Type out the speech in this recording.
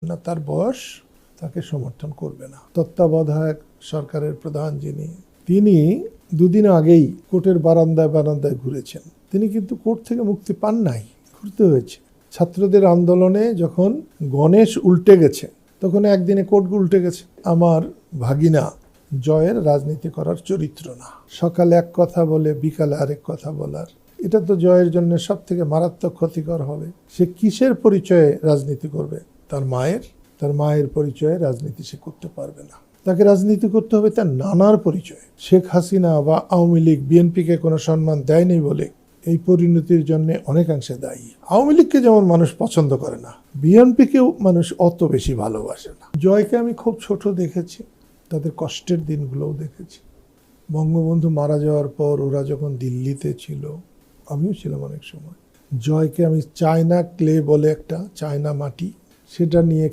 না, তার বয়স তাকে সমর্থন করবে না। তত্ত্বাবধায়ক সরকারের প্রধান তিনি দুদিন আগেই কোর্টের বারান্দায় ঘুরেছেন। তিনি কিন্তু কোর্ট থেকে মুক্তি পান নাই, ঘুরতে হয়েছে। ছাত্রদের আন্দোলনে যখন গণেশ উল্টে গেছে, তখন একদিনে কোর্ট উল্টে গেছে। আমার ভাগিনা জয়ের রাজনীতি করার চরিত্র না। সকালে এক কথা বলে বিকালে আরেক কথা বলার, এটা তো জয়ের জন্য সব থেকে মারাত্মক ক্ষতিকর হবে। সে কিসের পরিচয়ে রাজনীতি করবে? তার মায়ের পরিচয়ে রাজনীতি সে করতে পারবে না। তাকে রাজনীতি করতে হবে তার নানার পরিচয়ে। শেখ হাসিনা বা আওয়ামী লীগ বিএনপিকে কোনো সম্মান দেয়নি বলে এই পরিণতির জন্য অনেকাংশে দায়ী। আওয়ামী লীগকে যেমন মানুষ পছন্দ করে না, বিএনপিকেও মানুষ অত বেশি ভালোবাসে না। জয়কে আমি খুব ছোট দেখেছি, তাদের কষ্টের দিনগুলোও দেখেছি। বঙ্গবন্ধু মারা যাওয়ার পর ওরা যখন দিল্লিতে ছিল, আমিও ছিলাম অনেক সময়, জয়কে আমি চায়না ক্লে বলে একটা চায়না মাটি, সেটা নিয়ে